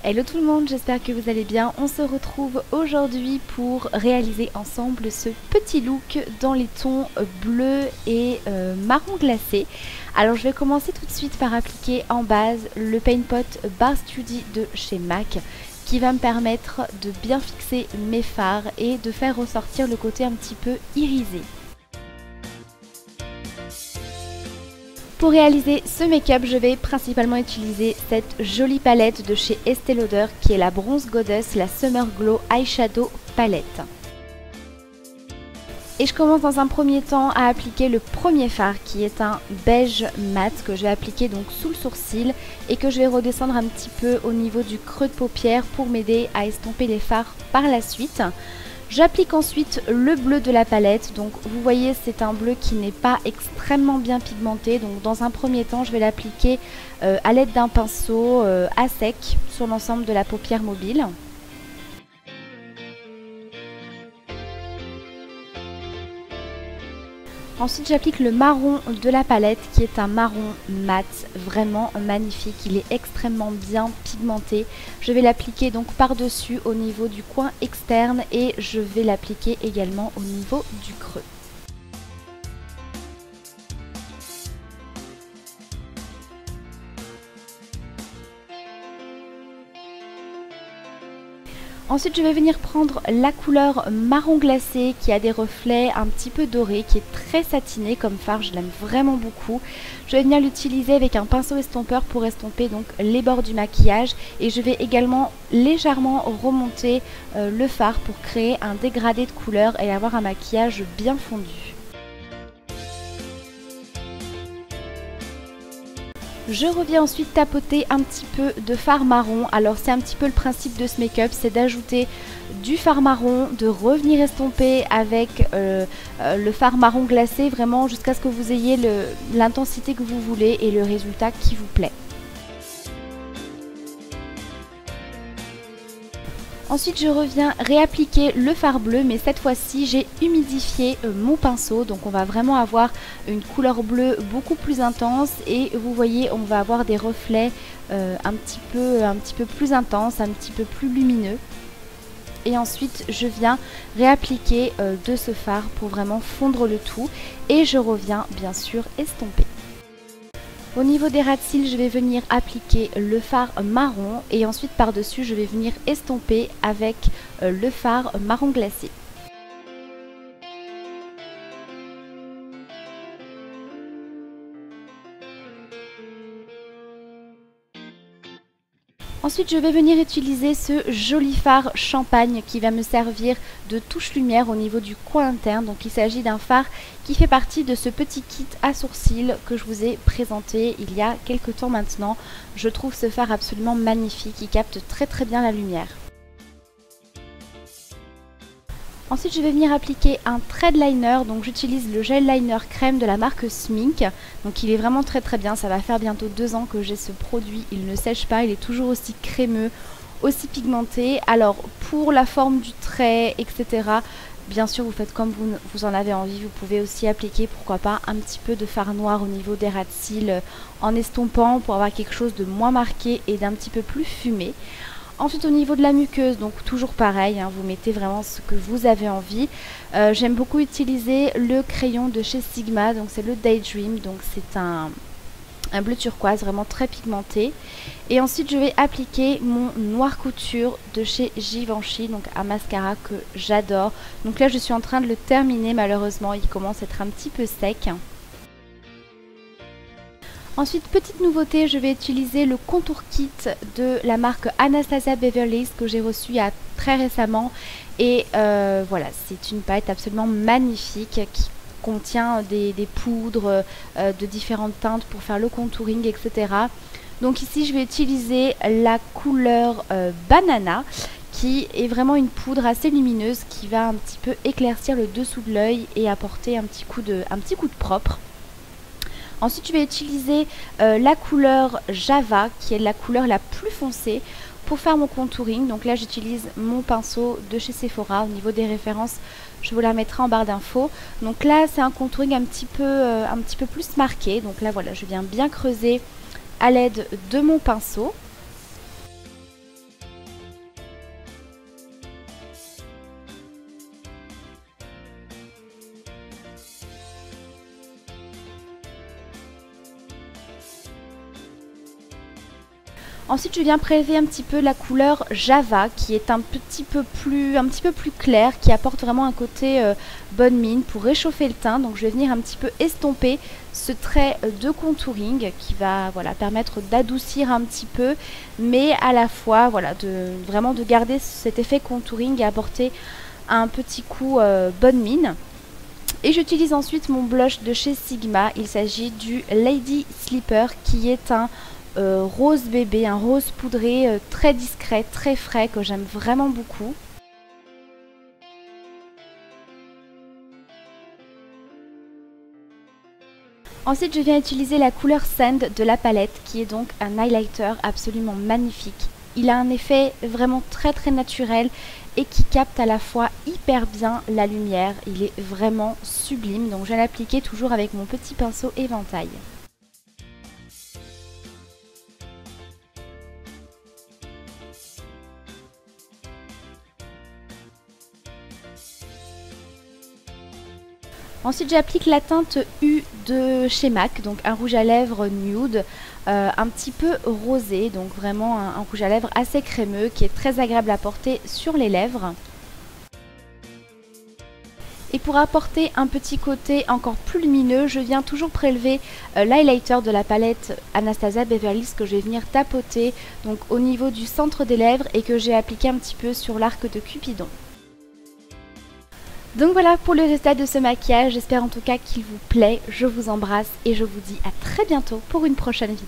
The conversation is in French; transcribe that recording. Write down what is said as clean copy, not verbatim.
Hello tout le monde, j'espère que vous allez bien. On se retrouve aujourd'hui pour réaliser ensemble ce petit look dans les tons bleu et marron glacé. Alors je vais commencer tout de suite par appliquer en base le Paint Pot Bar Study de chez MAC qui va me permettre de bien fixer mes fards et de faire ressortir le côté un petit peu irisé. Pour réaliser ce make-up, je vais principalement utiliser cette jolie palette de chez Estée Lauder qui est la Bronze Goddess, la Summer Glow Eyeshadow Palette. Et je commence dans un premier temps à appliquer le premier fard qui est un beige mat que je vais appliquer donc sous le sourcil et que je vais redescendre un petit peu au niveau du creux de paupière pour m'aider à estomper les fards par la suite. J'applique ensuite le bleu de la palette, donc vous voyez c'est un bleu qui n'est pas extrêmement bien pigmenté, donc dans un premier temps je vais l'appliquer à l'aide d'un pinceau à sec sur l'ensemble de la paupière mobile. Ensuite j'applique le marron de la palette qui est un marron mat, vraiment magnifique, il est extrêmement bien pigmenté. Je vais l'appliquer donc par-dessus au niveau du coin externe et je vais l'appliquer également au niveau du creux. Ensuite je vais venir prendre la couleur marron glacé qui a des reflets un petit peu dorés, qui est très satiné comme fard, je l'aime vraiment beaucoup. Je vais venir l'utiliser avec un pinceau estompeur pour estomper donc les bords du maquillage et je vais également légèrement remonter le fard pour créer un dégradé de couleur et avoir un maquillage bien fondu. Je reviens ensuite tapoter un petit peu de fard marron. Alors c'est un petit peu le principe de ce make-up, c'est d'ajouter du fard marron, de revenir estomper avec le fard marron glacé vraiment jusqu'à ce que vous ayez l'intensité que vous voulez et le résultat qui vous plaît. Ensuite je reviens réappliquer le fard bleu mais cette fois-ci j'ai humidifié mon pinceau, donc on va vraiment avoir une couleur bleue beaucoup plus intense et vous voyez on va avoir des reflets un petit peu plus intenses, un petit peu plus lumineux. Et ensuite je viens réappliquer de ce fard pour vraiment fondre le tout et je reviens bien sûr estomper. Au niveau des ras de cils, je vais venir appliquer le fard marron et ensuite par-dessus, je vais venir estomper avec le fard marron glacé. Ensuite, je vais venir utiliser ce joli fard champagne qui va me servir de touche lumière au niveau du coin interne. Donc il s'agit d'un fard qui fait partie de ce petit kit à sourcils que je vous ai présenté il y a quelques temps maintenant. Je trouve ce fard absolument magnifique, il capte très bien la lumière. Ensuite je vais venir appliquer un thread liner, donc j'utilise le gel liner crème de la marque Smink, donc il est vraiment très bien, ça va faire bientôt 2 ans que j'ai ce produit, il ne sèche pas, il est toujours aussi crémeux, aussi pigmenté. Alors pour la forme du trait etc, bien sûr vous faites comme vous en avez envie, vous pouvez aussi appliquer pourquoi pas un petit peu de fard noir au niveau des ras de cils en estompant pour avoir quelque chose de moins marqué et d'un petit peu plus fumé. Ensuite au niveau de la muqueuse, donc toujours pareil, hein, vous mettez vraiment ce que vous avez envie. J'aime beaucoup utiliser le crayon de chez Sigma, donc c'est le Daydream, donc c'est un bleu turquoise vraiment très pigmenté. Et ensuite je vais appliquer mon noir couture de chez Givenchy, donc un mascara que j'adore. Donc là je suis en train de le terminer, malheureusement il commence à être un petit peu sec. Ensuite, petite nouveauté, je vais utiliser le contour kit de la marque Anastasia Beverly Hills que j'ai reçu il y a très récemment. Et voilà, c'est une palette absolument magnifique qui contient des poudres de différentes teintes pour faire le contouring, etc. Donc ici, je vais utiliser la couleur Banana qui est vraiment une poudre assez lumineuse qui va un petit peu éclaircir le dessous de l'œil et apporter un petit coup de propre. Ensuite je vais utiliser la couleur Java qui est la couleur la plus foncée pour faire mon contouring. Donc là j'utilise mon pinceau de chez Sephora. Au niveau des références je vous la mettrai en barre d'infos. Donc là c'est un contouring un petit peu plus marqué. Donc là voilà, je viens bien creuser à l'aide de mon pinceau. Ensuite, je viens prélever un petit peu la couleur Java, qui est un petit peu plus clair, qui apporte vraiment un côté bonne mine pour réchauffer le teint. Donc, je vais venir un petit peu estomper ce trait de contouring qui va permettre d'adoucir un petit peu, mais à la fois vraiment de garder cet effet contouring et apporter un petit coup bonne mine. Et j'utilise ensuite mon blush de chez Sigma. Il s'agit du Lady Slipper, qui est un rose bébé, un rose poudré très discret, très frais, que j'aime vraiment beaucoup. Ensuite, je viens utiliser la couleur Sand de la palette, qui est donc un highlighter absolument magnifique. Il a un effet vraiment très naturel et qui capte à la fois hyper bien la lumière. Il est vraiment sublime, donc je vais l'appliquer toujours avec mon petit pinceau éventail. Ensuite, j'applique la teinte U de chez MAC, donc un rouge à lèvres nude, un petit peu rosé, donc vraiment un rouge à lèvres assez crémeux qui est très agréable à porter sur les lèvres. Et pour apporter un petit côté encore plus lumineux, je viens toujours prélever l'highlighter de la palette Anastasia Beverly Hills que je vais venir tapoter donc au niveau du centre des lèvres et que j'ai appliqué un petit peu sur l'arc de Cupidon. Donc voilà pour le résultat de ce maquillage, j'espère en tout cas qu'il vous plaît, je vous embrasse et je vous dis à très bientôt pour une prochaine vidéo.